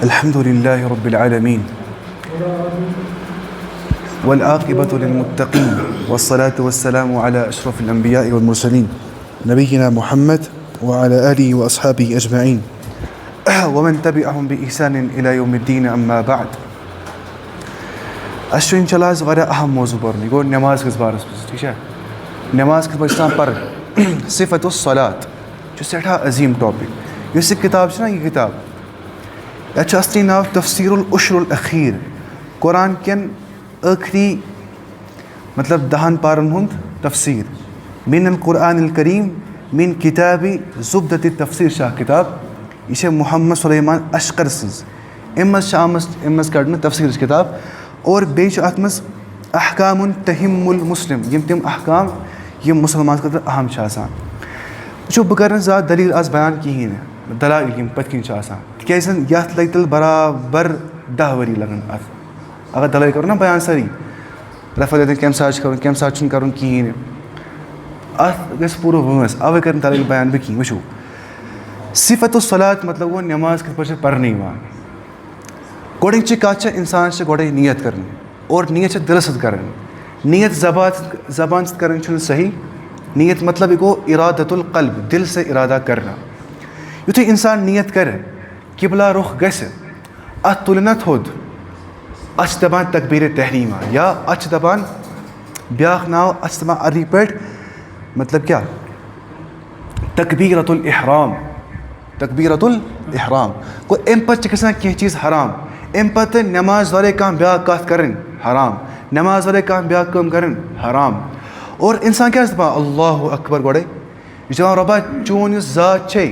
अल्हम्दुलिल्लाहि रब्बिल आलमीन वल आक़िबतु लिल मुत्तक़ीन वस्सलातु वस्सलामु अला अशरफिल अंबिया'i वल मुरसलीन नबिय्यिना मुहम्मद व अला आलिहि व अस्हाबिहि अजमईन व मन तबिअहुम बि ihsanin इला यौमिद्दीन अम्मा बअद। अस इंशाअल्लाह आज वारिया अहम मौजू पर गो नमाज किस बारस ठीक है। नमाज किस बच्चा पर सिफतुस सलात जो सेठा अजीम टॉपिक इस किताब ना ये किताब असली नाव तफसीरुल उश्रुल अखीर कुरान केन आखिरी मतलब 10 पारन हुंद तफसीर मिनल कुरानिल करीम मिन किताबी ज़ुब्दती तफसीर शाह किताब यह मोहम्मद सुलेमान अशकर सज अमस कड़न तफसीर किताब और बेच अत मज अहकामुन तहिम्मुल मुस्लिम यम तिम अहकाम यम मुसलमान खतर अहम वो बह कर ज़्यादा दलील आज बयान कहें दलाइल यम पत किन तिकाज यथ लग तेल बराबर 10 वरी लगन अगर दलाइल करो ना बयान सारी रफ़ा कम साथ कम साथ कर कहें अत गस पूरा वंस अवे कर दलाइल बयान बह कहें वो सिफतुस सलात मतलब वो नमाज कित पे पर्न गोडच कत इंसान गोडे नियत कर और नियत दिल सत कर नियत जबान कर सही नियत मतलब यह गो इरादतुल क़ल्ब दिल से इरादा करना युथु इंसान नियत कर किबला रुख गस अत तुलना थोद अच दपान तकबीर तहरीमा या अच दपान ब्याख नाव अच दपान अरबी पे मतलब क्या तकबीरतुल इहराम तकबीरतुल इहराम को अम पे कह चीज़ हराम अम पे नमाज वाले कम ब्या कत कर हराम नमाज वाले कम ब्या कम कर हराम और इंसान क्या दपान अल्लाहु अकबर गोडे यह रबा चोन ज़ात छे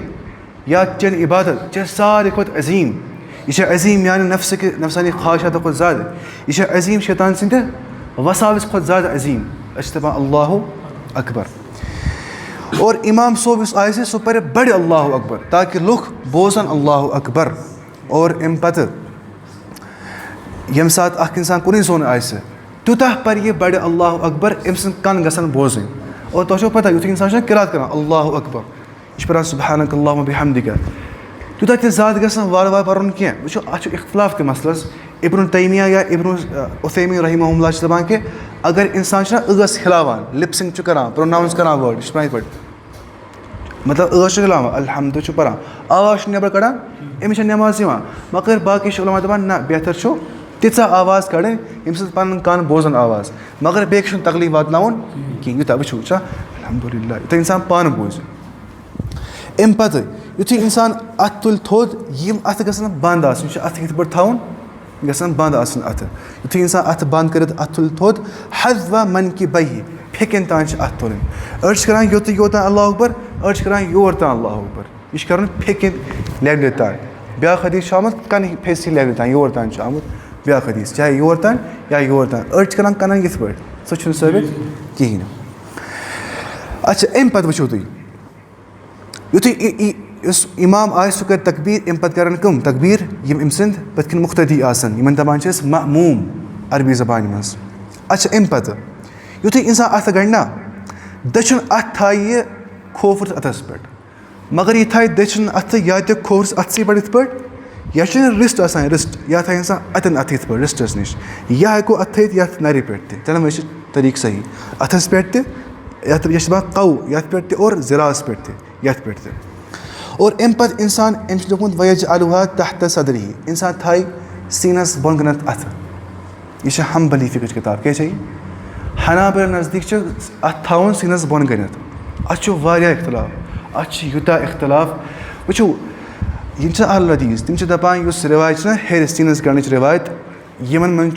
या चन इबादत चे सारे खुद अजीम यह अजीम यानी नफसानी ख्वाहिशात खुद ज़्यादा यह अजीम शैतान सिंध वसाविस खुद ज़्यादा अजीम दपान अल्लाहु अकबर और इमाम सोब आय सह पे बड़े अल्लाहु अकबर ताकि लुक बोजन अल्लाहु अकबर और अम पे यम सात इंसान कुन जोन आय तूतः पर यह बड़े अल्लाहु अकबर अम सद कन गसन बोजन और तुझे पता युथ इंसान किरात कर अल्लाहु अकबर यह पे सुब्हानक अल्लाहुम्मा बिहम्दिका तूतः ते ज़्यादा गसन वार वार पर्न कह वो अत इख्तिलाफ ते मसलस इब्न तैमिया या इब्न उथैमीन रहमहुल्लाह दपान कि अगर इंसान स हिलावान लिपसिंग करान प्रोनाउंस करान वर्ड यह पे मतलब हिलावान अल्हम्दु परान आवाज़ नबर कड़ान अमिस नमाज मगर बाकी उलमा दपान ना बेहतर तीचा आवाज़ कड़न यम सद पन कान बोजन आवाज़ मगर बेक तकलीफ वातनावन कहें यूत वो अल्हम्दुलिल्लाह यूत इंसान पान बोज अम पे युथु इंसान अत तुल थोद यम अत गसन बंद अत यथ पे थवन गसन बंद अत युथु इंसान अत बंद कर अत तुल थोद हज़्व मन की बही फेकन तान अत तुलन अड़ करान योत योतान अल्लाहु अकबर अड़ करान योर तान अल्लाहु अकबर यह कर फेकन लेवल तान ब्या हदीस आमुत कन फेस लेवल तान योर तान आमुत ब्या हदीस चाहे योर तान या योर तान अड़ करान कन यथ पे सह साबित कहें। अच्छा अम पे वो तुम युथु इमाम आय सह कर तकबीर अम पे कर कम तकबीर यम अम सद पथ मुख्तदी इन दपान मअमूम अरबी ज़बान मज। अच्छा अम पे युथु इंसान अत गणना दचन अत थाय खोफर अतस पे मगर यह थाय दचन अत या तो खोफर अत पे पे या रिस्ट रिस्ट या थाय इंसान अतन अत पे रिस्टस नश या हेको अत ये नर पे चल वह तरीक सही अथस पे यह कौ ये पे और ज़रास पे ये पे और अम पे इंसान अमुत वयज अलुहा तहत सदरी इंसान थाय सीनस बोन गन अत यह हम्बली फ़िक्र किताब क्या हनाबिल नज़दीक अत थवन सीनस बोन गन अत इख्तलाफ अत यूता इख्तलाफ वो अहल हदीस तम दपान रिवायत हेर सीनस गन रिवायत यमन मन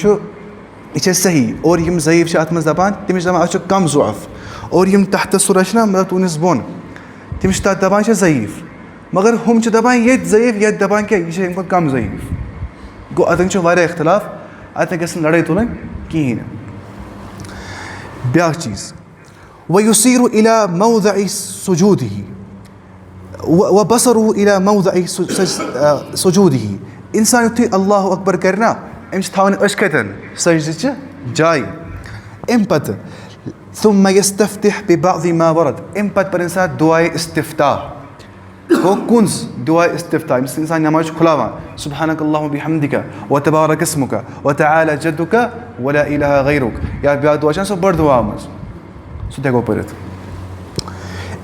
यह सही और यम ज़ईफ़ अत मज दपान तमिस दपान अत कम ज़ुअफ़ और यम तहत सुरा मतलब तुनिस बोन तमिस तथ दपान ज़ईफ़ मगर हम दपान ये ज़ईफ़ ये दपान क्या यह कम ज़ईफ़ गो अतन इख्तलाफ अत गसन लड़ाई तुलन कहें। ब्या चीज़ वयुसीरु इला मौज़अ सुजूदिही व बसरु इला मौज़अ सुजूदिही इंसान युथु अल्लाहु अकबर करना अमिस थवन अशकतन सजद जाय अम पे थुम्मा यस्तफ्तिह बिबअज़ि मा वरद अम पे इंसान दुआए इस्तिफ्ताह गो कुंस दुआ इस्तिफ्ता यस इंसान नमाज खुलावान सुब्हानक अल्लाहुम्मा बिहम्दिका व तबारक इस्मुका व तआला जद्दुका व ला इलाहा गैरुक या ब्या दुआ छ सो बड़ दुआ मज सो देखो परत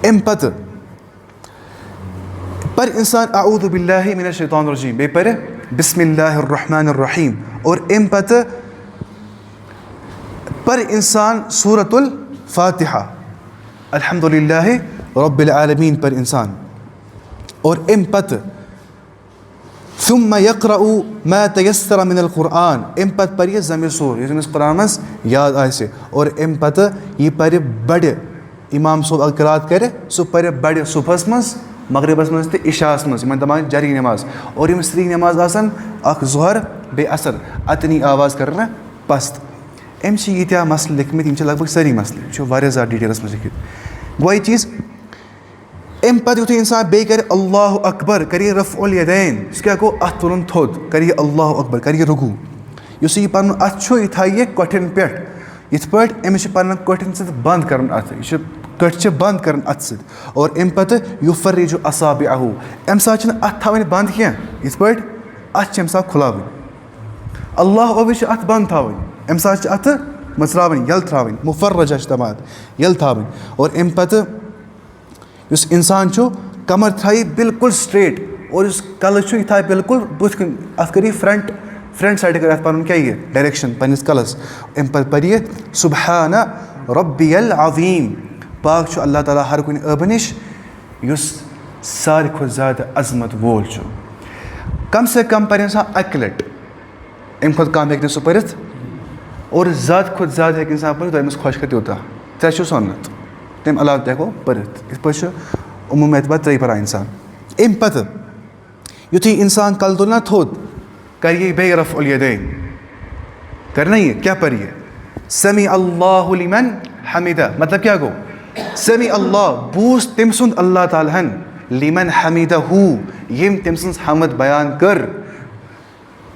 एम पत पर इंसान अऊज़ु बिल्लाहि मिनश शैतानिर रजीम बे पर बिस्मिल्लाहिर रहमानिर रहीम और एम पत पर इंसान सूरतुल फातिहा अल्हम्दुलिल्लाहि रब्बिल आलमीन पर इंसान और एम पत सुम्मा यक़रउ मा तयस्सर मिनल कुरान एम पत पर ज़मीर सूर यस कुरान मस याद आसे और एम पत ये पर बड़ इमाम सोब क़िरात करे सो पर बड़ सुबहस मस मगरिबस मस ते इशास मस यमन दमान जरी नमाज और यम स्त्री नमाज आसन अख ज़ोहर बे असर अतनी आवाज़ करना पस्त एम यीत्या मसल लिखमित यम लगभग सारी मसल वारिया ज़्यादा डिटेल्स में लिखित गोई चीज़ एम पत युथु इंसान बे कर अल्लाहु अकबर करिए रफ़उल यदैन क्या गो अथ तुलन थोद करिए अल्लाहु अकबर करिए रुकू युस यह पन अथ छो यह थाइए कठिन पे यथ पट अमिस पन कठिन से बंद कर अथ यह कट बंद कर अथ से और अम पे युफर्रिजु असाबिअहु अम साथ अथ थवन बंद क्या यथ पट अथ अम साथ खुलावन अल्लाहु अकबर अथ बंद थवन अम साथ अथ मचरावन यल थ्रावन मुफर्रजा तमात यल थवन और अम पे उस इंसान कमर थाई बिल्कुल स्ट्रेट और उस कल यह थाई बिल्कुल बुथ अत करी फ्रंट साइड कर पन क्या ये डायरेक्शन पन्निस कलस अम पर ये सुब्हान रब्बियल अज़ीम पाक अल्लाह ताला हर कुन अब निश युस सारे खुद ज़्यादा अजमत वोल कम से कम पर इंसान अक लट अम खुद कम हे सह पढ़ और ज़्यादा खुद ज़्यादा हे इंसान पढ़ अमिस खुश कर त्यूता ऐ सोनत तम अलाव तको पढ़ित इत पे उमूम एतबार त्रे पढ़ा इंसान अम पे युथु इंसान कल तुलना थोद करिए बे रफ़उल यदैन करना ये क्या पढ़िए समी अल्लाहु लिमन हमिदा मतलब क्या गो समी अल्लाह बूस तम सुंद अल्लाह ताला लिमन हमिदहु यम तम सुंद हमद बयान कर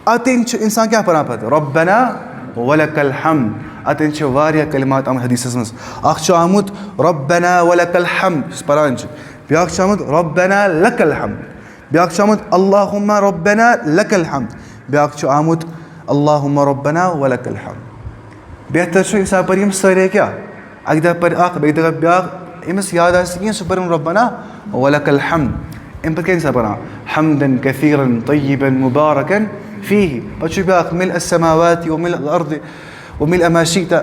अतिन इंसान क्या पढ़ा पत रब्बना वलकल हम्द अतन वारिया कलिमात आम हदीस मज अख आमुत रब्बना वलकल हम्द परान ब्या आमुत रब्बना लकल हम्द ब्या आमुत अल्लाहुम्मा रब्बना लकल हम्द ब्या आमुत अल्लाहुम्मा रब्बना वलकल हम्द बेहतर इंसान पर यम सारे क्या अक दह पर बे दह ब्या अमिस याद आह सह पर रब्बना वलकल हम्द अम पे इंसान पढ़ा हम्दन कसीरन तय्यिबन मुबारकन फीही पे ब्या मिल अस्समावाति व मिल अर्द व मिल मा शि'ता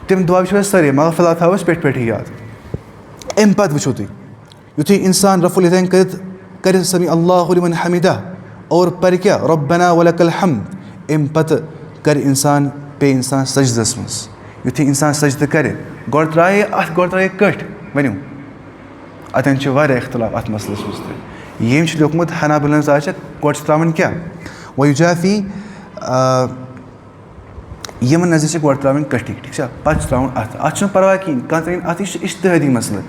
तम दुआ वो सारे मगर फिलहाल थोस पे याद अम पे वो तुम युथु इंसान रफ़उल यदैन कर समी अल्लाहु लिमन हमिदा और पर क्या रब्बना वलकल हम्द अम पे कर इंसान पे इंसान सजदस मज युथु इंसान सजद कर गोड़ त्राए अथ गोड़ त्राए कट वनु अतन इख्तिलाफ अत मसलस मज यम लिखमुत हनाबिलन गोड़ त्रावन क्या वयुजाफी यमन नजर गोड़ त्रावन कटी ठीक है पे त्रावन अत परवाह कहीं कह त्राइन अत इश्तिहादी मसल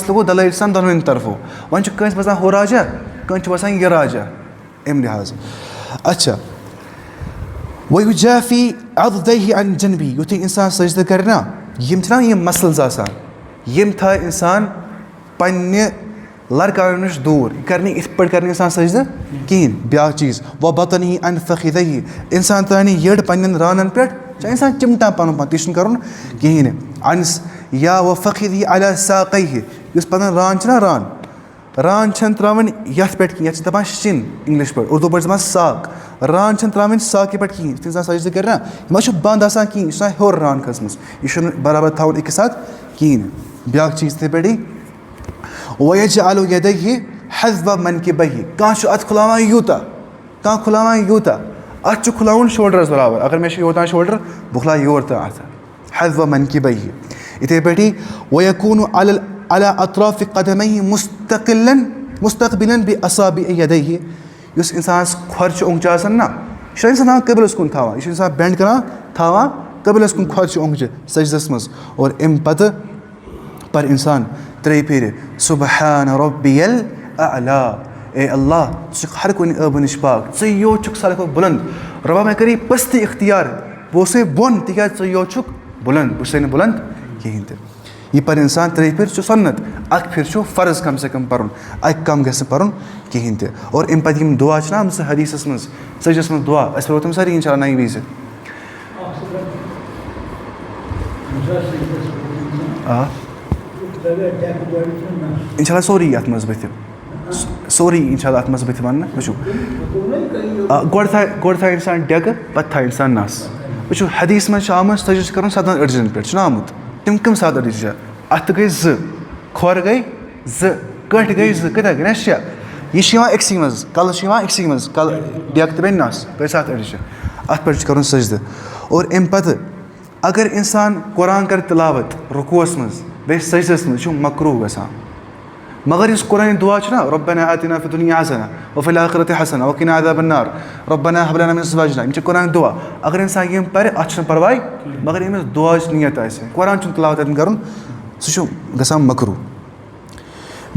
गो दलाइल सान दोनों तरफो वन कस बसान हो राजा कस बसान यह राजा अम लिहाज अच्छा वयुजाफी अददैहि अन जनबी युथु इंसान सजद करना यम छना यम मसल्स आसान यम था इंसान पन्ने लड़कान नश दूर करनी इत पे कर इंसान सजद कहें ब्या चीज़ व बतनी अन फ़खिदही इंसान तानी यड़ पन्न रानन पे इंसान चिमटा पन पन ती कर कहें अन या व फ़खिदही अला साक़ैहि इस पन रान छना रान छन त्रावन यथ पे कहें यह दपान शिन इंग्लिश पे उर्दू पे दपान साक रान छन त्रावन साक पे कहें इंसान सजद कर यह बंद आसान कहें यह होर रान खसमस यह बराबर थवन एक साथ कहें ब्या चीज़ थे पे वयजअलु यदैहि हज़्व मनकिबैहि कह अत खुलावान यूता अत खुलावन शोल्डर्स बराबर अगर मे योतान शोल्डर बह खुला योर तो अत हज़्व मनकिबैहि इथे पे वयकूनु अला अतराफ़ि क़दमैहि मुस्तक़बिलन बिअसाबिअ यदैहि युस इंसान खोर ओंग आसान ना यह इंसान कबिलस कुन थावान यह इंसान बेंड करान कबिलस कुन खोर ओंग सजदस मज और अम पे पर इंसान त्रे फिर सुब्हान रब्बियल अअला ए अल्लाह हर कुन अब नश पाक यो सारे बुलंद रबा मे करी पस्ती इख्तियार वो से बोन तिक यो बुलंद बुलंद कहें तो यह पर इंसान 3 फिर सुन्नत, 1 फिर फ़र्ज कम से कम पढ़न, अक कम गस पढ़न कहें ते। और अम पे दुआ हम हदीस मज सजदस मज दुआ अस पढ़ो तम सारी इंशाल्लाह नई वज़ इंशाल्लाह सोरी अत मज बथ सोरी इंशाल्लाह अत मज बथ वन वो गोड़ था इंसान डेग पत् था इंसान नस वो हदीस मज आमुत सजदस कर 7 अड़जन पे आमुत तम कम 7 अड़ज अत गई 2 खोर गई 2 कट गई 2 कत गई 6 यह अक्स मज कलस अक्स मज कल डेग तो नस गई 7 अड़ज अत पे कर सजद। और अम पत अगर इंसान कुरान कर तिलावत रुकुअस मज बे सजदस मज मकरूह गसान, मगर इस कुरान दुआ ना रब्बना आतिना फि दुनिया हसना व फिल आखिरति हसना व किना अज़ाबन्नार रब्बना हब लना मिन अज़वाजिना यह कुरान दुआ अगर इंसान यम पर अत परवाह मगर अमिस दुआ नियत आसे कुरान तिलावत कर सह गसान मकरूह।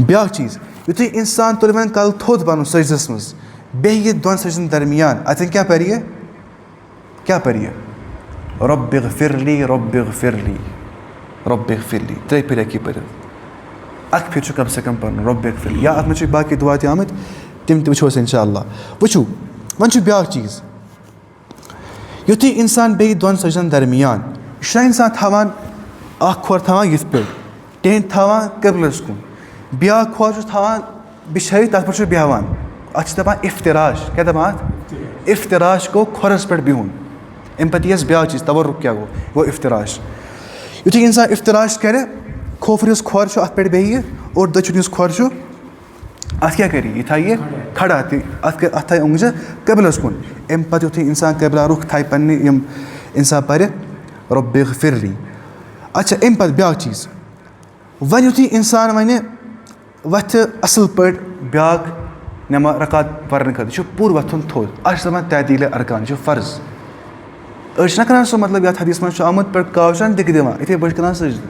ब्या चीज़ युथु इंसान तुल वन कल थोद पन सजदस मज बेह 2 सजदन दरमियान अतन क्या पर रब्बिग़फिरली रब्बिग़फिरली रब्बिग़फिरली 3 फिर हेकि पर 1 फिर कम से कम पढ़ रब्बिग़फिरली या अत मे बाकी दुआ आमत तम वो इंशाअल्लाह। वो वन ब्या चीज़ युथु इंसान बेह 2 सजदन दरमियान यह इंसान थवान खोर थवान ये पे टेन थवान क़िबलस कुन ब्या खोर थवान बिछाई तथ पे बेहान अत दपान इफ्तिराश क्या दपान इफ्तिराश गो खोरस पे बिहुन अम पे ब्या चीज़ तवर्रुक क्या गो वो इफ्तिराश युथु इंसान इफ्तिराश करे खोफर खोर अत पे बेह और दचुन खोर अत क्या करी यह ये खड़ा अत थे ओंगज क़िबलस कुन अम पे युथु इंसान क़िबला रुख थे पे इंसान पर रब्बिग़फिरली। अच्छा अम पे ब्या चीज़ वन युथु इंसान वन वथ असल पे ब्या नमा रकात पढ़ने खत पूर वथुन थोद अस दपान तअदील अरकान फ़र्ज ना कर सो मतलब ये हदीस मज आमुत पे कावशान दिख दिवान इथे पे कर सजद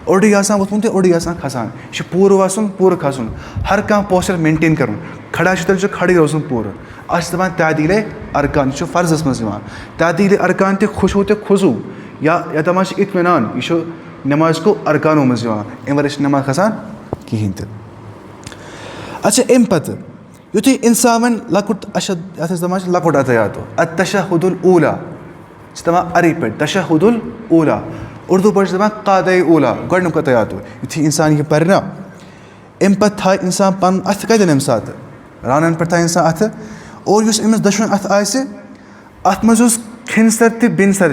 ओडी वोथमुन तो ओडी खसान यह पूर वसन पूर खसन हर कह पोस्चर मेंटेन कर खड़ा तेल खड़ी रोजन पूर अस दपान तअदील अरकान यह फ़र्जस मज तअदील अरकान ते खुशू तो खुजू या दपान इत्मीनान यह नमाज को अरकानों मज अम वर नमाज खसान कहें तो। अच्छा अम पे युथु इंसान वन लकुट अशद दपान लकुट अतयातो अत्तशहुदुल ऊला दपान अरबी पे तशहुदुल ऊला उर्दू पे दपान क़ादए ऊला गोडनुक अतयातो युथु इंसान यह पर ना अम पे था इंसान पन अथ कतन अम सात रानन पे था इंसान अथ और अमिस दशवन अथ आसे अत मज खिनसर तो बिनसर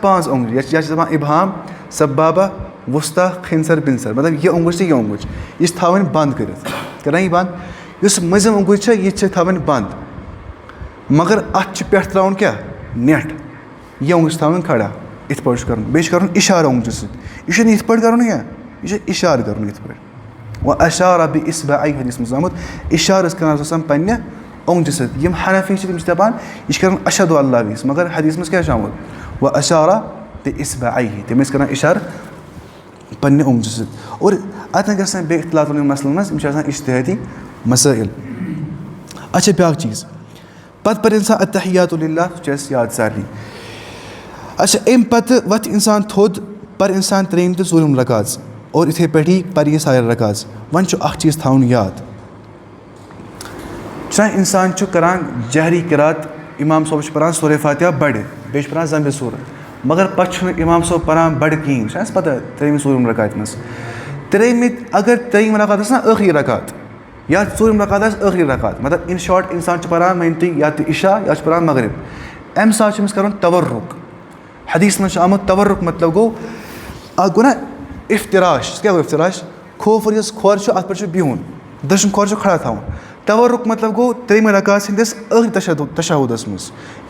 5 ओंगुज यह दपान इबहाम सब्बाबा वुस्ता खिनसर बिनसर मतलब यह ओंगुज तो यह ओंगुज यह थवन बंद कर यह बंद इस मजम ओंगुज यह थवन बंद मगर अत पे त्राउन क्या नेट यह ओंगुज थवन खड़ा इत पे कर इशार ओंगुज सह इत पे कर यह इशार कर व अशारा बि इस्बाई हदीस मज आमुत इशार कर पे ओंगुज सम हनफी तम दपान यह कर अशहदु अल्लाह विस मगर हदीस मज क्या आमुत व अशारा बि इस्बाई तम कर इशार पे ओंगुज सत और अतन ग बे इख्तिलाफ मसलन मज इज्तिहादी मसाइल। अच्छा ब्या चीज़ पत पर इंसान अत्तहियातु लिल्लाह याद सारनी। अच्छा अम पे वथ इंसान थोद पर इंसान 3 तो 4 रकात और इथे पे पर ये सारे रकात वन चीज़ थवन याद इंसान करान जहरी किरात इमाम सोब पढ़ान सूरह फातिहा बड़ बे पढ़ान ज़म्बे सूरत मगर पे इमाम सोब पढ़ान बड़ कहें पता 3 4 रकात मज 3 अगर 3 रकात ना आखिरी रकात या 4 रकात आखिरी रकात मतलब इन शॉर्ट इंसान पढ़ान मान तुम या तो इशा या पढ़ान मगरिब अम सात कर तवर्रुक हदीस मज आमुत तवर्रुक मतलब गो गो ना इफ्तिराश क्या गो इफ्तिराश खोफर खोर अत पे बिहुन दशुन खोर खड़ा थवन तवर्रुक मतलब गो 3 रकात हंदिस आखिरी तशहुदस मज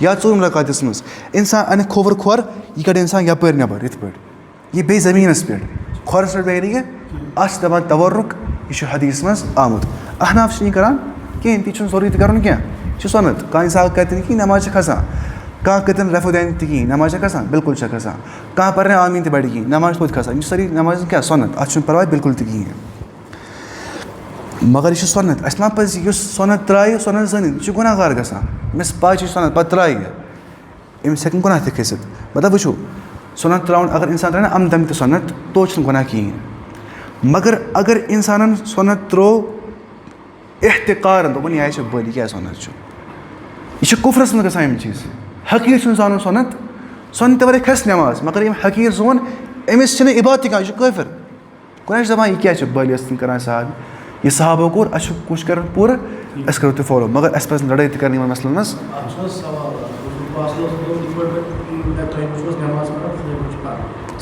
या 4 रकात मज इंसान अन खोफर खोर यह कड़ इंसान यपर नबर इत पे यह बे जमीनस पे खोरस पे बे अस दपान तवर्रुक यह हदीस मज आमुत अहनाफ करान कहें ती जरूरी कर क्या सनत कह इंसान कतन कि नमाज खसान कह कतन रफुदैन ती नमाज खसान बिल्कुल खसान कह पर आमीन तो बड़ कहें नमाज थोद खसान सारी नमाज क्या सनत अत परवाह बिल्कुल तो कहें मगर यह सनत अस मा पज सनत त्राय सनत जनित यह गुनाहगार गसान मिस पाई सनत पे त्राय अमिस हेकन गुनाह तक खसित मतलब वो सुन्नत त्राउन अगर इंसान त्राय ना अम दम तो सुन्नत तो छ गुनाह कहीं मगर अगर इंसान सुन्नत त्रो एहतिकार दोपन यह बल क्या सुन्नत यह कुफरस मज गम चीज़ हकीर जान सुन्नत सुन ते वर खस नमाज मगर यम हकीर जोन अमिस इबादत कह काफिर कुछ दपान यह क्या बल कर साहब यह सहाबो कोर अस कुछ कर पूरा अस करो तो फॉलो मगर अस पे लड़ाई कर मसलन मज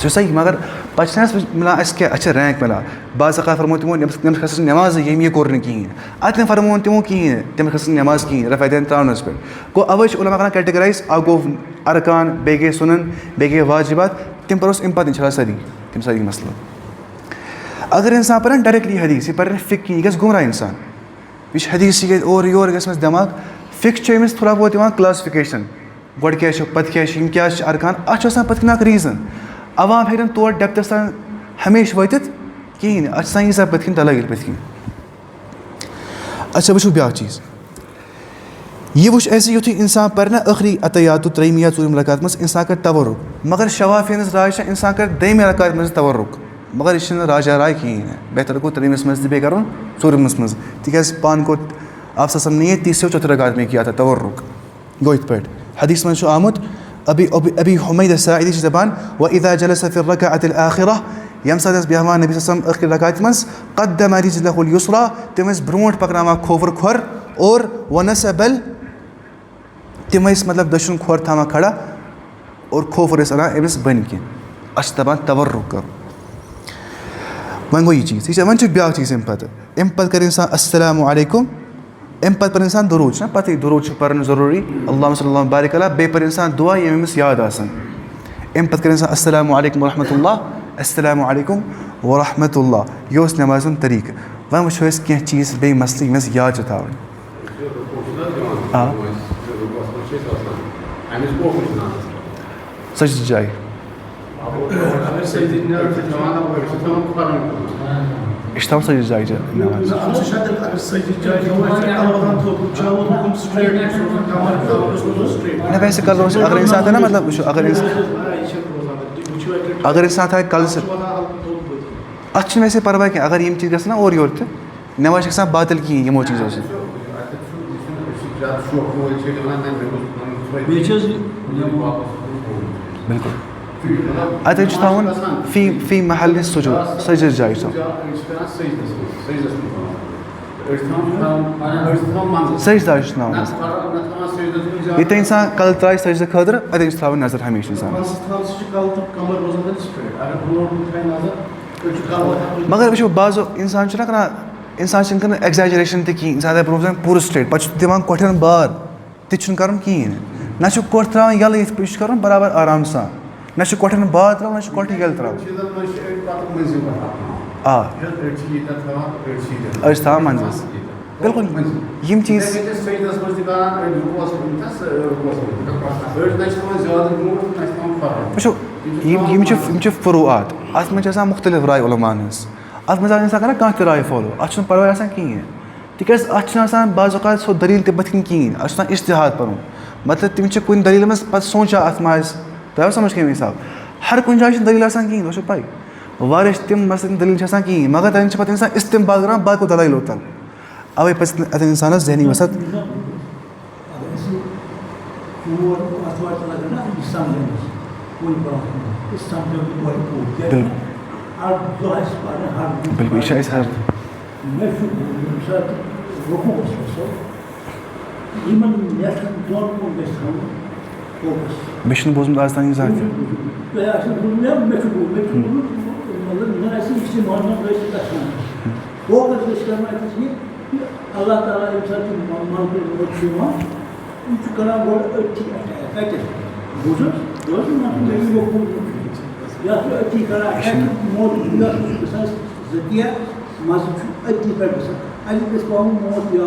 सो सही मगर पे मिलान क्या अच्छा रैंक मिलान बाज़ा फरमो तमो तम खस नमाज यम यह कोर कहीं अत फरमो तमो कहीं तम खस नमाज कहीं रफ़ैदैन त्रानस पे गो अवे उलमा कर कैटेगराइज आ गो अरकान बे गए सुनन बे गए वाजिबात तम पर अम पे इंशाल्लाह सदी तम सदी मसला अगर इंसान पर डायरेक्टली हदीस यह पर फिक यह गस गुमराह इंसान यह हदीस यह और योर गस दिमाग फिक अमिस थोड़ा बहुत क्लासिफिकेशन गोड क्या पत क्या अरकान अत पे रीज़न अवाम हेन तौर डेप्थस तक हमेशा वत कहीं अत यीजा पे तलग पे अच्छा वो ब्या चीज़ यह वो ऐसे युथ इंसान पर ना आखिरी अतयात त्रेम या ूरम रकात मज इंसान कर तवरुक मगर शवाफियन राय इंसान कर दम रकात मज तवरुक मगर यह राजा राय कहीं बेहतर गो त्रेमस मज बे कर ूरमस मज तिक पान को आप सम ने तीसरे चौथे रकात में किया था तवरुक गो इत पे हदीस मज आमुत अभी हुमैद साइदी दपान व इदा जलस फि रकाअत अल आखिरह यम सात बेहवान नबी सल्लल्लाहु अलैहि वसल्लम आखिर रकात मज क़द्दम रिजलहु अल युसरा तम ब्रोट पकनावा खोवर खोर और व नसबल तम मतलब दशुन खोर थामा खड़ा और खोफर अनान अमिस बन कह अस दपान तवरुक कर वन गो यह चीज़ वन ब्या चीज़ अम पे कर इंसान अस्सलामु अलैकुम अम पे पर इंसान दुरूद ना पता दुरूद पर ज़रूरी अल्लाहुम्मा सल्ली अला बारिक अला बे पर इंसान दुआ ये अमिस याद आसन अम पे कर इंसान अस्सलामु अलैकुम वरहमतुल्लाह अस्सलामु अलैकुम वरहमतुल्लाह यह नमाज तरीक़ वन वो कह चीज़ बे मसले यम याद थावन सच जाए इश्ताम सही जाए नमाज ना वैसे कर अगर इंसान है ना मतलब अगर इंसान था कल से अत वैसे परवाह क्या अगर यम चीज़ ना और योर नमाज गसान बातिल कहीं यमो चीज़ों से बिल्कुल अत थवन फी महल सजूद सजद जाए सजदा ये इंसान कल त्राय सजद खतर अत थवन नजर हमेशा इंसान मगर वो बाज़ो इंसान ना इंसान कर एग्जैजरेशन तक इंसान ब्रो पूरा स्ट्रेट पे दिवान कोठन बार तह कहीं ना कोठ त्रावान यल ये कर बराबर आराम सा ना कोठन बार त्रावान ना कोठ यल त्रावान मंजस बिल्कुल यम चीज़ वो फरूआत अत मे मुख्तलिफ राय उलमान अत मे इंसान कर कह राय फॉलो अत परवाह कहीं तिकाज अत बाज़ औक़ात सो दलील तथ कहीं अत इश्तिहाद पढ़ मतलब तम कुन दलील मज पे सोचा अत मा तो समझ कम हिसाब हर कुछ जाए दलील कहीं वो पाई वारे तम मसल दलील कहीं मगर तन पे इंसान इस्तेमाल कर बाको दलाइल तल अवे पे अत इंसान जहनी वसत बिल्कुल यह हर मे बोजमुत आज तान Allah Teala imsatı malkul uçuma üç kana gol ötti kaçtı. Bozuk. Doğru mu? Benim yok bu. Ya ötti kana mod ya esas zetiye mazuk ötti persa. Ali bes bu mod ya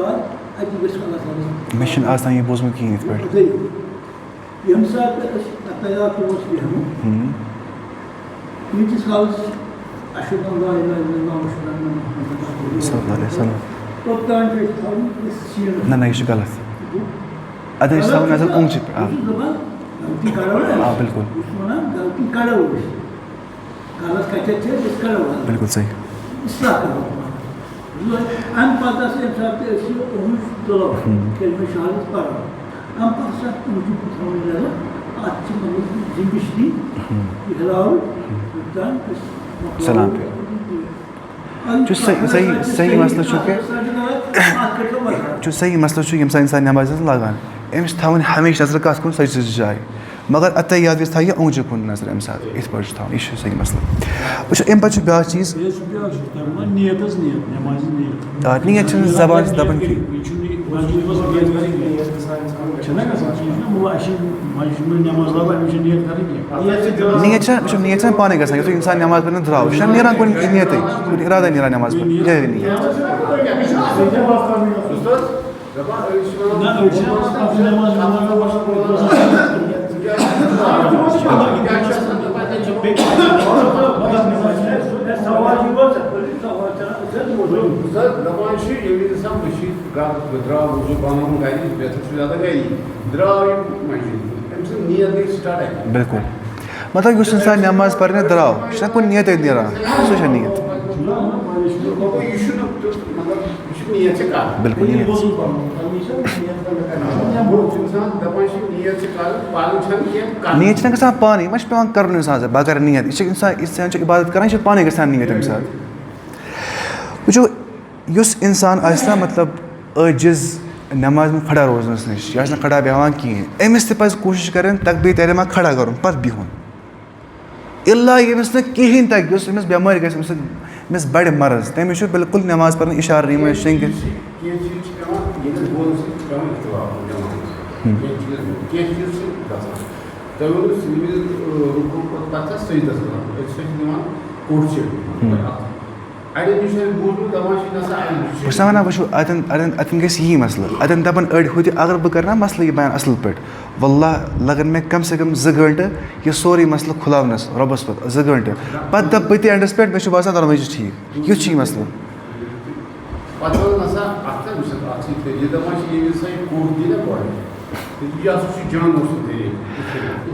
Ali bes Allah Teala. Mission आज तान ये बोजमुत की नहीं पड़ imsat atayat muslimu. Which is called ashhadu an la ilaha illallah wa ashhadu anna muhammadan rasulullah. सल्लल्लाहु अलैहि वसल्लम Toptan ना ये गलत अदर इस्लाम नजर ऊंची पे गलती करो ना हाँ बिल्कुल उसमें गलती करो गलत कहते थे करो बिल्कुल सही इसलाह करो अम पता से साथ ऐसी उम्र तो कि मैं शहादत पर अम पता से मुझे बताने लगा आज मतलब जिंदगी हिलाओ दान सलाम पे जो सही मसला जो सही मसला यम इंसान नमाज लगान अमिस थवन हमेशा नजर कत कुन सज जाए मगर अत याद गई थी ओंज कुन नजर अम साथ इत पे थवन यह सही मसला वो अम पे ब्या चीज नीयत जबान दपन की नीयत पाने ग इंसान नमाज पे द्राव यह नीरान कुन नीयत कुन इरादा नीरान नमाज पे यह बिल्कुल मतलब उस इंसान नमाज पढ़ने द्राव यह कुन नीयत नीरान सह नीयत बिल्कुल नीयत ग पानी वह पे कर इंसान बह कर नीयत इंसान इबादत कर पाने ग नीयत अमे साथ वो उस इंसान ना मतलब अजिज नमाज में खड़ा रोजन नश यह खड़ा बेहान कहें अमिस पे कोशिश करें तकबीर तहरीमा खड़ा कर पत बिहुन इल्ला यमिस कहें तक अमिस बेमार गमिस बड़ मरज तमिस बिल्कुल नमाज पढ़ इशार रीम शेंगित बस वन वो अतन ग यही मसल अतन दपन अड़ हु अगर बह कर मसल यह बयान असल पे वल्लाह लगन मे कम से कम 2 घंटे यह सोरे मसल खुलावनस रबस पे 2 घंटे पत दप बह एंडस पे मे बासान दोनों ठीक युथ मसल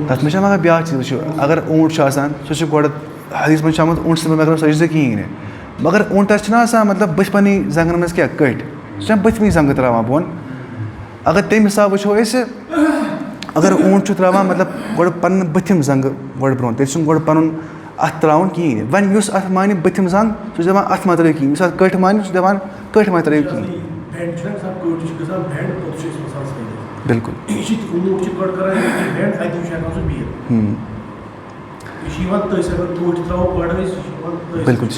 तथ मे मगर ब्या चीज अगर ऊँट सह गो हदीस मे आमुत ऊँट मे अगर सजद कहें मगर ऊँटस मतलब बथ पन्नी जंगन मज क्या कट सह बथमी जंग त्रावान बोन अगर तम हिसाब वो अगर ऊँट त्रावान मतलब गो पन बथिम जंग गो ब्रो तेल गो पन अथ त्रावन कहें वन अथ मान बथिम जंग सह दपान अथ मा त्रो कहें कट मान सह दपान कट मा त्रो कहें बिल्कुल बिल्कुल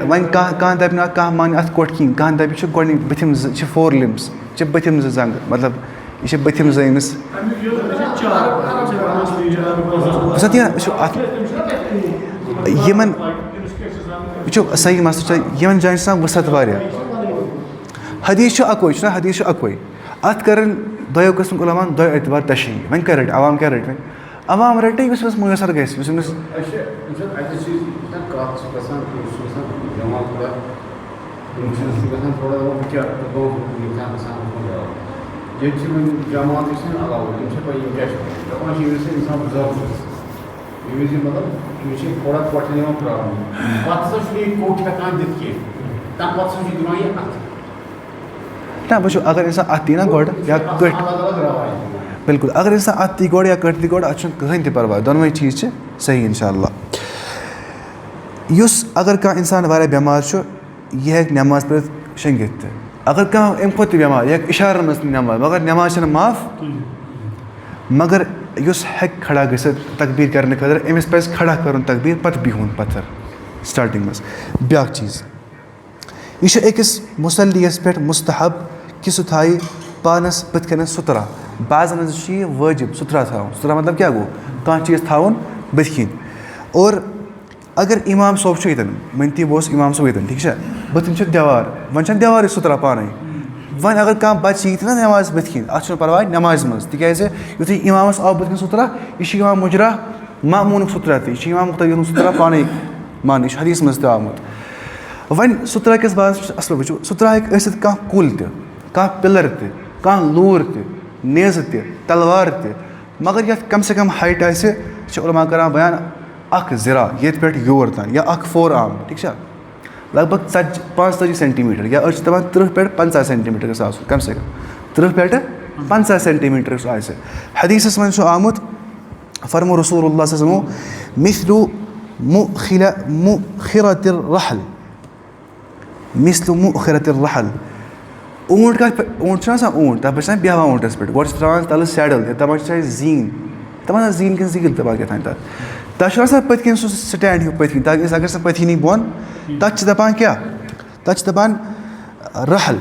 वन कह दप ना कह मान अथ कोट कहें कह दप गोड बथिम 4 लिम्स बथिम जंग मतलब यह बथिम अमिस सही मसल इन जान वसत वारिया हदीस हदीस अकोई अत कर दो कस्म उलमान 2 एतबार तशरी वन क्या रट आवाम क्या रट वन आवाम रटे यस मुयसर गस ना वो अगर इंसान अत दी ना गोड या कट बिल्कुल अगर इंसान अत दी गोड या कट दी गोड अत कहें तह परवाह दोनों चीज़ सही इंशाअल्लाह अगर कह इंसान वारिया बेमार यह हेक नमाज पे शेंगित अगर कह अम खुद बेमार यह इशार मज नमाज मगर नमाज माफ मगर हेक खड़ा गसित तकबीर करने खतर अमिस पे खड़ा कर तकबीर पत बिहुन पत्थर स्टार्टिंग मज ब्या चीज़ यह अकिस मुसल्लियस पे मुस्तहब कि सह थाई पानस बथ कन सुतरा बाज़ यह वाजिब सुतरा थवन सुतरा मतलब क्या गो कह चीज़ थवन बथ कन और अगर इमाम सोब ये मनती बोस इमाम सोब ये ठीक है बथन देवार वन देवार सुतरा पान वन अगर कह बच्चे ये ना नमाज बथ कन अत परवाह नमाज मज तिकाज युथ इमामस आव बथ सुतरा यह मुजरा मामून सुतरा तह मुख्तलिफ सुतरा पान मान यह हदीस मज आमुत वन सुतरा किस बात असल वो सुतरा हे कह कुल कह पिलर कह लूर नेज़ तलवार मगर यथ कम से कम हाइट आए उलमा करान बयान अख ज़िरा ये पे योर तान या अख फोर आर्म ठीक है लगभग 45 सेंटीमीटर या दपान 30 पे 50 सेंटीमीटर कम से कम 30 पे 50 सेंटीमीटर हदीस मन आमुत फरमो रसूलुल्लाह सल्लल्लाहु अलैहि वसल्लम मिस्लु मुखिरतिर रहल मिस्लु मुखिरतिर रहल ऊँट का ऊँट ऊँट तब पे बेहवान ऊँटस पे गो त्रान तल सैडल तपन जीन तपन जीन कि जील दपा क्या तथा पत्किन सह स्टैंड हिू पत्किन ताकि अगर सह पत्थी बोन तथ दपान क्या तथ दपान रहल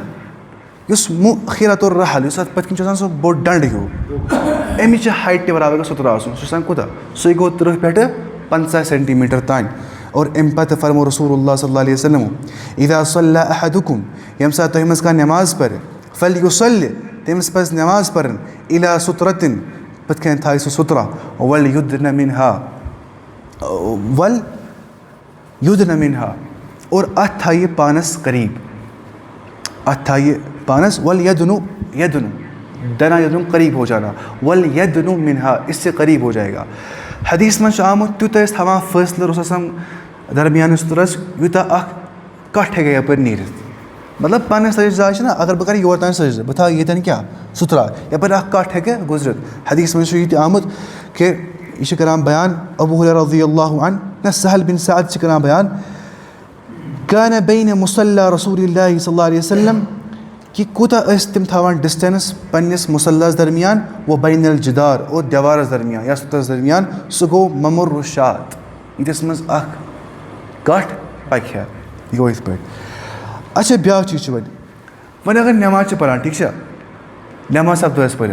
मुखिरतुर रहल पत्किन सह बोड़ डंड हिू अमिच हाइट बराबर सुतर आसन कोता सह गो 30 पे 50 सेंटीमीटर तान और अम पे फरमो रसूलुल्लाह सल्लल्लाहु अलैहि वसल्लम इदा सल्ला अहदुकुम यम सात तुम मज नमाज पर फलयुसल्लि तमिस पज नमाज पर इला सुतरतिन पत कन थाय सह सुतरा वल युदन मिनहा और अथ थाइए पानस करीब अथ थाइए पानस वल यदनु दना यदनु करीब हो जाना वल यदनु मिनहा इससे करीब हो जाएगा हदीस मन आमुत तूत थवान फैसले रोसम दरमियान सुतरस यूता कट हे यपर नीर मतलब पन्न सज जाए ना अगर बह कर योर तान सज बह था ये क्या सुतरा यपर कट हे गुजरत हदीस मन ये आमुत कि यह करान बयान अबू हुरैरा रज़ियल्लाहु अन्हु सहल बिन सअद करान बयान कान बैन मुसल्ला रसूलिल्लाह सल्लल्लाहु अलैहि वसल्लम कि कोता तम थवान डिस्टेंस पन्निस मुसल्लास दरमियान वो बैनल जिदार और दीवारस दरमियान या सुतरस दरमियान सह गो ममुर्रुशात इस मज कट पक यह गो पे अच्छा ब्या चीज वन अगर नमाज पढ़ान ठीक है नमाज सपदो पढ़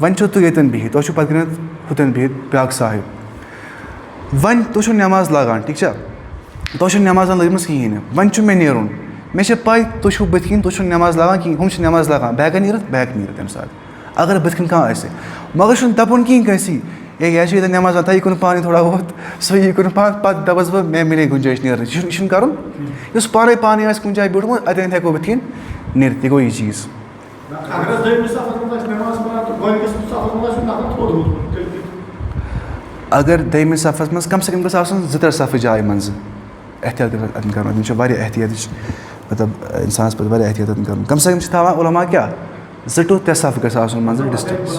वन तुम ये बिहित तुम पे हुतन बिहित ब्या साहिब वन तुम नमाज लागान ठीक है तुम नमाज लजम कहें वन मे नीरुन मे पाई तुम बथिन तुम नमाज लागान कहें हम नमाज लागान बह नीरत बह नीरत तम सात अगर बथिन कह मगर दपुन कहें कैसी ये नमाज आता यह पानी थोड़ा बहुत सो यह पान पे दपस बह मे मिले गुंजाइश नीर यह कर पाने पानी कुछ जाए बिठमुत अतन हेको बथिन नीरत यह गो यह चीज़ अगर दमिस सफ़स मज कम से कम गो 2-3 सफ़ जाए मज एहतियात कर एहतियात मतलब इंसान पे एहतियात कर कम से कम उलमा क्या 2-3 सफ़ गस मज डिस्टेंस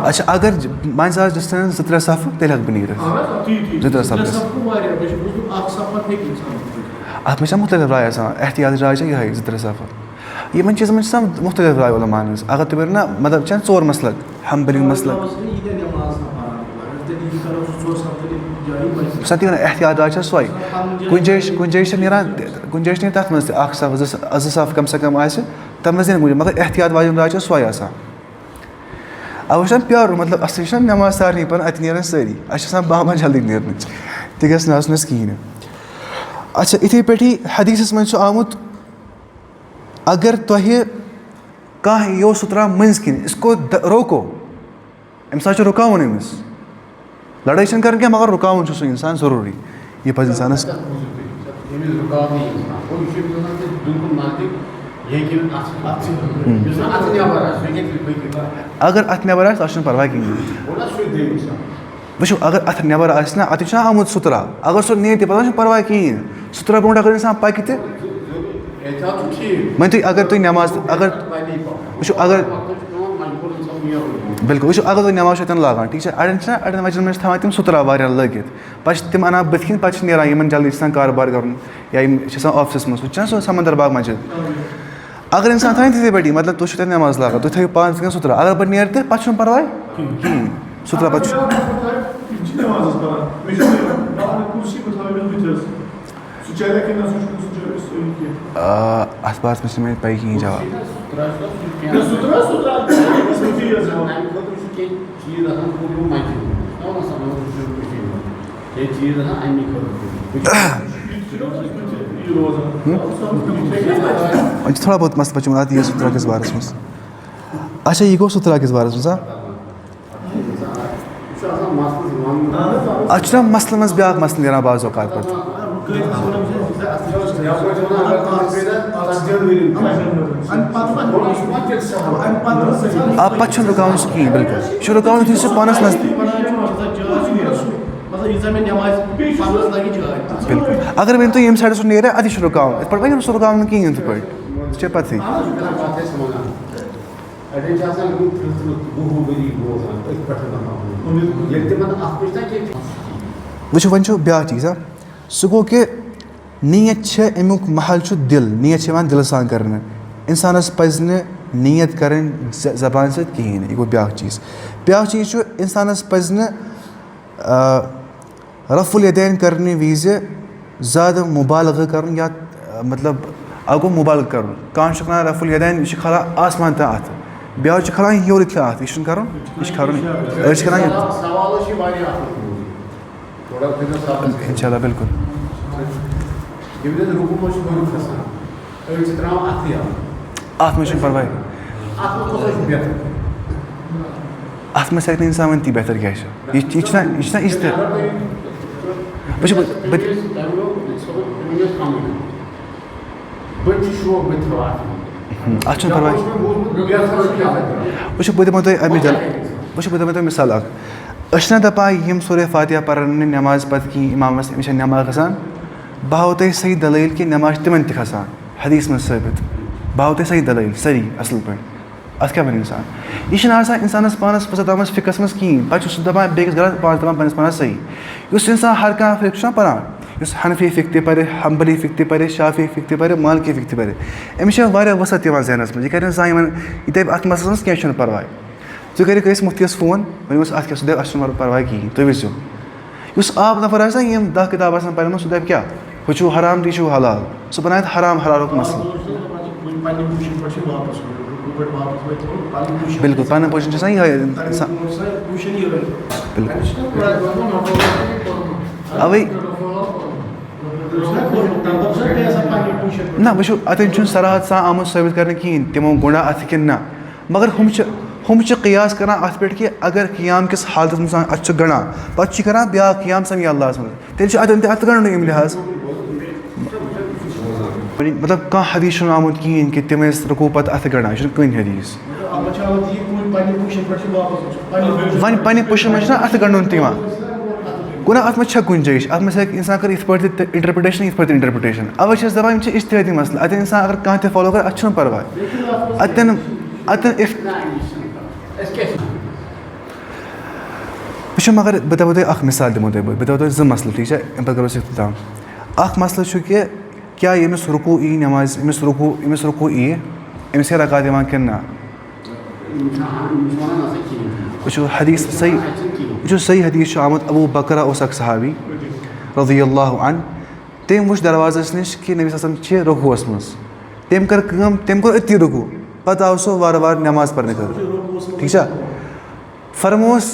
अच्छा अगर मान डिस्टेंस 2-3 सफ़ तेल हक बह नीर 2-3 सफ़ अत मे मुख्तलिफ राय एहतियात राय ये 2-3 सफ़ इन चीज़न मुख्तलिफ राय उलमान अगर तुम ना मतलब 4 मसलक हम्बली मसलक सती एहतियात राय सो गुंजाइश नीरान गुंजाइश नहीं तथ मज 1 सफ़ 2 सफ़ कम से कम तब मज मगर एहतियात वाजन राय सोए अब प्यार मतलब असल नमाज सारे पे अत नीरान सारी बाहमान जल्दी नीरन तह गस कहें अच्छा इथे पे हदीस मन आमुत अगर तुह कह यो सुतरा मंज किन इसको रोको अम सा रुकावन अमिस लड़ाई कर क्या मगर रुकावन सह इंसान ज़रूरी यह पे इंसानस अगर अत नबर परवा कहें वो अगर अत नबर ना अत आमुत सुतरा अगर सो नीर तह परवा कहें सुतरा ब्रो अगर इंसान पक वन तुम अगर तुम नमाज अगर वो अगर बिल्कुल वो अगर तुम नमाज लागान ठीक है अड़न वजन में थवान तम सुतरा वारिया लगित पे तम अना बथिन पे नीरान जल्दी कारोबार कर या ऑफिस मज वो समंदर बाग मस्जिद अगर इंसान थी तिथे पे मतलब तुम नमाज लागान तुम थो पान सुतरा अगर पे नीर पे परवा कहें सुतरा पे अत बात में पे कहीं जवाब थोड़ा बहुत मस्त बच्चों ये सुतरा किस बारे में अच्छा ये गो सुतरा किस बारे में अच्छा मसलन मस ब्याक मसलन नेरान बाज़ औकात पत आप पत रुकावन सह कहीं बिल्कुल यह रुकावन यु पानस नज बिल्कुल अगर वन तुम ये साइड सह नेर अत रुकावन इत पे वो रुकावन कहें इत पे पत वो वन ब्या चीज़ सह गो कि नीयत अमुक महल दिल नीयत दिल सान कर इंसानस पज नीयत कर जबान सत कहें यह गो ब्या चीज़ इंसानस पज रफुल यदैन करने विज ज़्यादा मुबालगा कर या मतलब अब गो मुबालगा कर कह रफुल यदैन यह खला आसमान तक अत ब्या खलान योर अत यह कर इंशाल्लाह बिल्कुल अत मे परवाह अत मे हेक इंसान वन ती बेहतर क्या यह अत परवाह वो दिमो तुम मिसाल ना दपान यम सूरह फातिहा पर्न नमाज पत कहीं इमामस अमिस नमाज खसान बह हाव तुम सही दलील कि नमाज तिमन त खसान हदीस में साबित बह हाव तुम सही दलील सरी असल पे अत क्या वन इंसान यह इंसानस पानस पता फिकस मज कहें पे सह दपान बेस गलत पान दपान पन्नस पानस सही उस इंसान हर कह फिक परान हनफी फिक ते पे हम्बली फिक ते पे शाफी फिक ते पे मालिकी फिक ते पे अमिस वसत जहनस मज यह कर इंसान यह दप अत मसलस क्या परवाह तुम कर मुफ्तियस फोन वनस अत क्या दप अत परवाह कहें तुम वो आप नफर यम 10 किताब पढ़ सह दप क्या हु हराम ती हलाल सह बनाए हराम हलाल मसल बिल्कुल पन्न पोजिशन यह बिल्कुल अवे ना वो अतन सराहत सा आमुत साबित कर कहें तमो गुणा अत कि ना मगर हम क़ियास कर अत पे कि अगर क़ियाम किस हालत में अत गणा पे कर ब्या क़ियाम समी अल्लाह तेल अत गण अम लिहाज मतलब कह हदीस आमुत कहें कि तम रुकू पे अत गणा यह कहीं हदीस वन पे पुशन मे अत गणन तक गो ना अत मे गुंजाइश अत मे इंसान कर इत इंटरप्रिटेशन इंटरप्रिटेशन अवे दपान इज्तिहादी मसला अत इंसान अगर कह फॉलो कर अत परवाह अतन मगर बह दपो तुम मिसाल दिमो तुम बह दपो तुम मसल ठीक है पे करो इख्तिताम मसल कि क्या यमिस रुकू ई नमाज यमिस रुकू ई अमिस रकात दिवान कि ना वो हदीस सही हदीस आमुत अबू बकरा उस सहाबी रज़ियल्लाहु अन्हु तम वो दरवाज़स नश कि नबी सल्लल्लाहु अलैहि वसल्लम रुकूस मज तम कर अति रुकू पे आव सो वार वार नमाज पढ़ने कर ठीक है फरमोस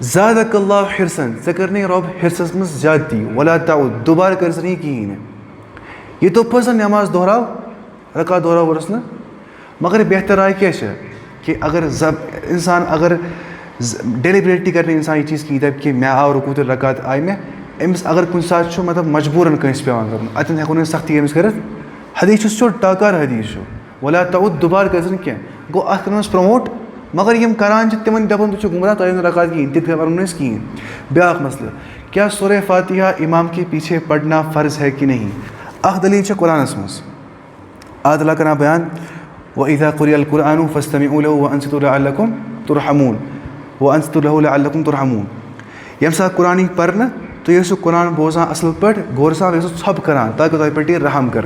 ज़ादकल्लाहु हिरसन ज़े कर रब हिरसस मज ज्यादती वला ताउद दोबारा कर कहें यह तो पजन नमाज दोहराव रकात दोहराव वरस न मगर बेहतर राय क्या कि अगर इंसान अगर डेलिबरेटली कर इंसान यह चीज़ की दप कि मैं आव रुकू तो रकात आय मे अमिस अगर कुछ सात मतलब मजबूरन कंस पेवान कर अतन हेको सख्ती अमिस कर हदीस टाकार हदीस वला ताउद दोबारा कर क्या गो अत कर प्रमोट मगर यम करान तिमन दपन तुम गुमराह तुम रकात कहें तित कहें ब्या मसल क्या सूरह फातिहा इमाम के पीछे पढ़ना फ़र्ज़ है कि नहीं अख दलील कुरानस मज अल्लाह कर बयान वइज़ा क़ुरिअल क़ुरआनु फ़स्तमिऊ लहु वअन्सितू लअल्लकुम तुरहमून वअन्सितू लहु लअल्लकुम तुरहमून यम साथ कुरान पर्न तो यह कुरान बोजान असल पे गौर सा सब करान ताकि तुम पे रहम कर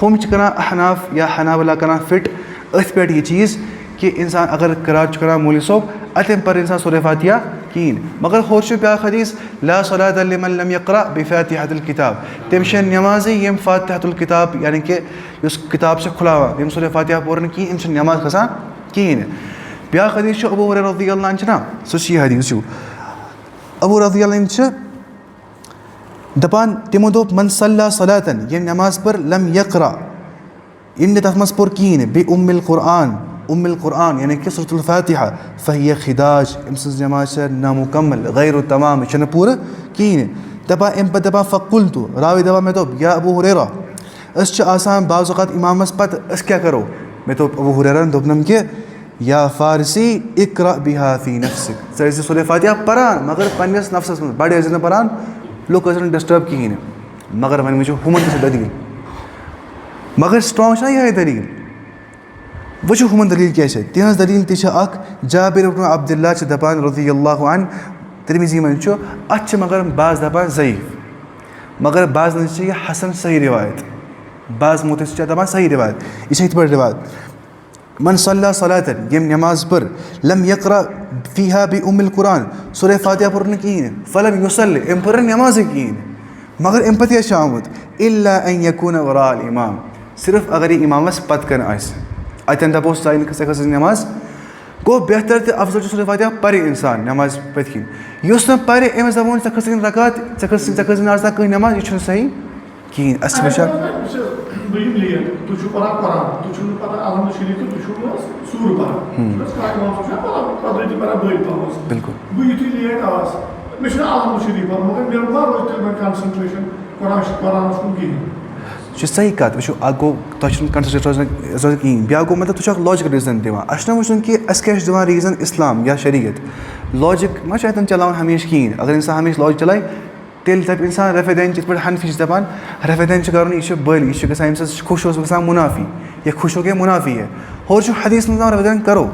हम करान अहनाफ या हनाबला करान फिट अथ पे यह चीज़ कि इंसान अगर करार करान मौलवी सोब अतम पर इंसान सूरह फातिहा कहें मगर होर ब्या हदीस ला सलात लिमन लम यक़रा बिफ़ातिहतिल किताब तम नमाज यम फातिहतुल किताब यानी कि उस किताब से खुलावा यम सूरह फातिहा पोर कहें अम नमाज खसान कहें ब्या हदीस अबू हुरैरा रज़ियल्लाहु अन्हु ना सह हदीस अबू रज़ियल्लाहु अन्हु दपान तमो दोप मन सल्ला सलातन यम नमाज पर लम यक़रा इन तथ मज पोर कहें बे उम्मिल क़ुरआन उम्मुल कुरान यानी कि सूरतुल फातिहा फ़हिय खिदाज अम सज़ नमाज नामुकम्मल गैर तमाम यह पूरा कहीं दपा अम पे दपा फ़कुल तो रावी दपा मे दोप या अबू हुरैरा आसान बाज़ औक़ात इमामस पत क्या करो मे तो अबू हुरैरा दोपनम के या फ़ारसी इक़रा बिहा फ़ी नफ्सिक सर सूरह फातिहा परान मगर पन्नस नफ्सस में बड़े अजन परान लोग डिस्टर्ब कहीं मगर वन वो हुमन दलील मगर स्ट्रॉन्ग यह दलील वो हुमन दलील क्या है तिहज दलील तक जाबिर इब्न अब्दुल्लाह दपान रज़ियल्लाहु अन्हु तिरमिज़ी मन अत मगर बाज़ दपान ज़ईफ़ मगर बाज़ नज़ यह हसन सही रिवायत बाज़ मोत दपान सही रिवायत यह पे रिवायत मन सल्ला सलातन यम नमाज पर लम यक़रा फ़ीहा बि उम्मुल कुरान सूरह फातिहा पर कहीं फलम युसल्लि अम पर नमाज कहीं मगर अम पे आमुत इल्ला अन यकून वरा अल इमाम सिर्फ अगर यह इमामस पत कन अतन दपोस स नमाज गो बेहतर तो अफजल सूरह फातिहा पर इंसान नमाज पत कहीं न पर अमस दपोन च खस रकात च आज कहीं नमाज यह सही कहीं अच्छा बिल्कुल सही कत वो गो कंसंट्रेट रोजान कहीं ब्या गो मतलब तुम लॉजिक रीज़न दिवान अच्छा वो कि क्या दिवान रीज़न इस्लाम या शरीयत लॉजिक मा चलान हमेशा कहीं अगर इंसान हमेशा लॉजिक चलाए तेल दप इंसान रफ़ेदैन पे हनफी दपान रफ़ेदैन कर यह बल यह ग खुश ग मुनाफी यह खुश हो गया मुनाफी है और हदीस में रफ़ेदैन करो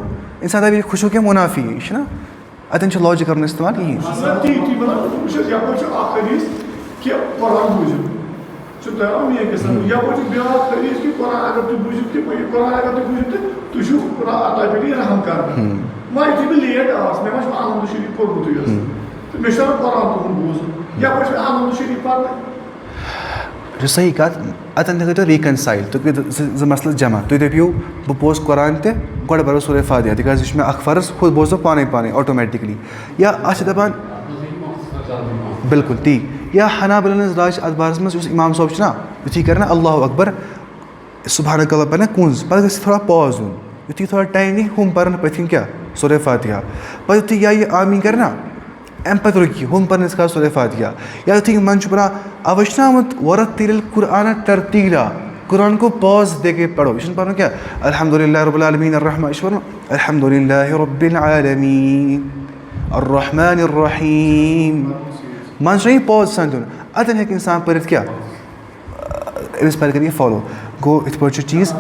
इंसान दप खुश हो गया मुनाफी है यह अतन लॉजिक कर इस्तेमाल सही कत अतन तो रिकनसाइल तो मसल जमा तुम दपो बह बोज कुरान तोड़ बरो सूरह फातिहा तिकाज यह मे फ़र्ज खुद बोजो पाने पाने ऑटोमेटिकली या दपान बिल्कुल ती या हनाबिलन राज अत बारस मज इमाम साहब ना युथी कर अल्लाहु अकबर सुबहानक अल्लाह पे कुंज पे ग थोड़ा पॉज दिन युथी थोड़ा टाइम नी हम पर पथिन क्या सूरह फातिहा पे युथी या ये आमीन कर अम पे रुकी हम पर सूरह फातिहा या युथी मन पा अवश्नामत वरत्तिल कुरान तरतीला कुरान को पॉज दे के पढ़ो यह पढ़ो क्या अल्हम्दुलिल्लाह रब्बिल आलमीन अर्रहमान यह पढ़ो अल्हम्दुलिल्लाह रब्बिल आलमीन अर्रहमानिर रहीम मन नहीं पॉज सन दिन अतन हेक इंसान पढ़ क्या अमिस पे कर फॉलो गो इत पे चीज़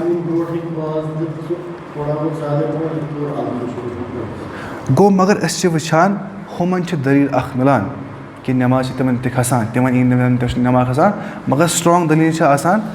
गो मगर वुचान हुमन दलील मिलान कि नमाज तमन खसान तिमन नमाज खसान मगर स्ट्रॉन्ग दलील आसान